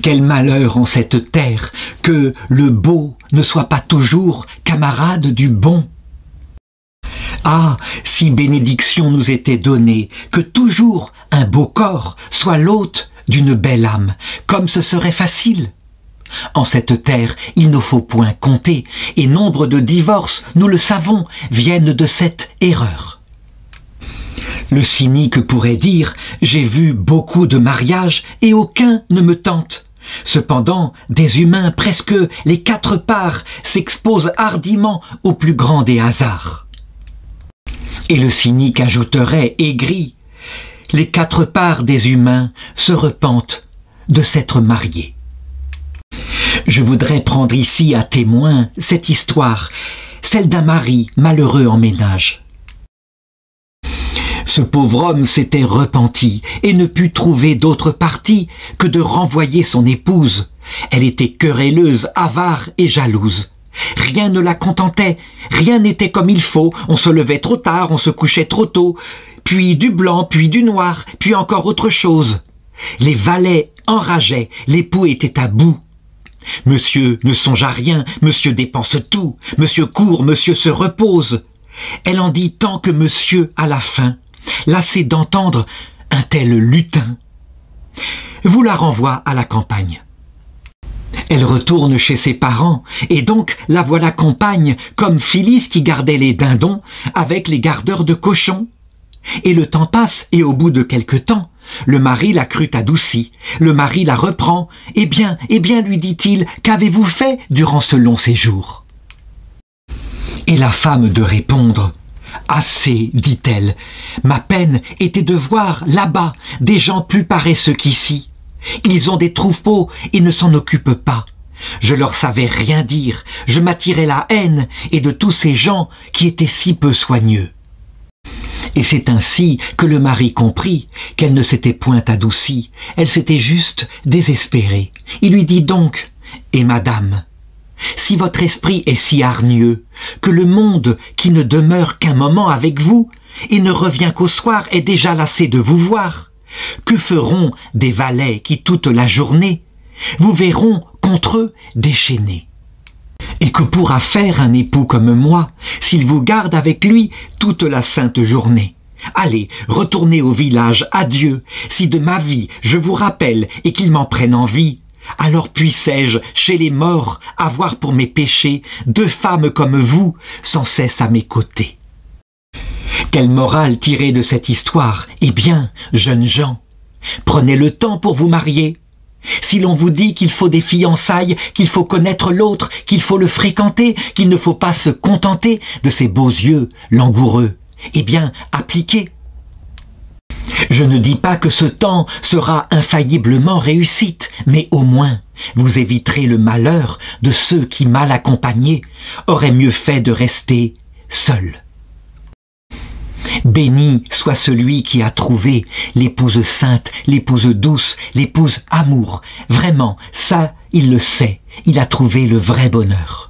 Quel malheur en cette terre que le beau ne soit pas toujours camarade du bon. Ah, si bénédiction nous était donnée, que toujours un beau corps soit l'hôte d'une belle âme, comme ce serait facile. En cette terre, il ne faut point compter, et nombre de divorces, nous le savons, viennent de cette erreur. Le cynique pourrait dire « J'ai vu beaucoup de mariages et aucun ne me tente ». Cependant, des humains presque les 4 parts s'exposent hardiment au plus grand des hasards. Et le cynique ajouterait aigri « Les 4 parts des humains se repentent de s'être mariés ». Je voudrais prendre ici à témoin cette histoire, celle d'un mari malheureux en ménage. Ce pauvre homme s'était repenti et ne put trouver d'autre parti que de renvoyer son épouse. Elle était querelleuse, avare et jalouse. Rien ne la contentait, rien n'était comme il faut, on se levait trop tard, on se couchait trop tôt, puis du blanc, puis du noir, puis encore autre chose. Les valets enrageaient, l'époux était à bout. Monsieur ne songe à rien, monsieur dépense tout, monsieur court, monsieur se repose. Elle en dit tant que monsieur à la fin, lassé d'entendre un tel lutin, vous la renvoie à la campagne. Elle retourne chez ses parents, et donc la voilà compagne, comme Phyllis qui gardait les dindons avec les gardeurs de cochons. Et le temps passe, et au bout de quelque temps, le mari la crut adoucie, le mari la reprend. Eh bien, lui dit-il, qu'avez-vous fait durant ce long séjour? Et la femme de répondre, assez, dit-elle, ma peine était de voir là-bas des gens plus paresseux qu'ici. Ils ont des troupeaux et ne s'en occupent pas. Je leur savais rien dire, je m'attirais la haine et de tous ces gens qui étaient si peu soigneux. Et c'est ainsi que le mari comprit qu'elle ne s'était point adoucie, elle s'était juste désespérée. Il lui dit donc, « Et madame, si votre esprit est si hargneux, que le monde qui ne demeure qu'un moment avec vous et ne revient qu'au soir est déjà lassé de vous voir, que feront des valets qui toute la journée vous verront contre eux déchaînés? Et que pourra faire un époux comme moi s'il vous garde avec lui toute la sainte journée? Allez, retournez au village, adieu. Si de ma vie je vous rappelle et qu'il m'en prenne envie, alors puissais-je, chez les morts, avoir pour mes péchés 2 femmes comme vous, sans cesse à mes côtés. » Quelle morale tirer de cette histoire? Eh bien, jeunes gens, prenez le temps pour vous marier. Si l'on vous dit qu'il faut des fiançailles, qu'il faut connaître l'autre, qu'il faut le fréquenter, qu'il ne faut pas se contenter de ses beaux yeux langoureux, eh bien, appliquez. Je ne dis pas que ce temps sera infailliblement réussite, mais au moins, vous éviterez le malheur de ceux qui, mal accompagnés, auraient mieux fait de rester seuls. Béni soit celui qui a trouvé l'épouse sainte, l'épouse douce, l'épouse amour. Vraiment, ça, il le sait, il a trouvé le vrai bonheur.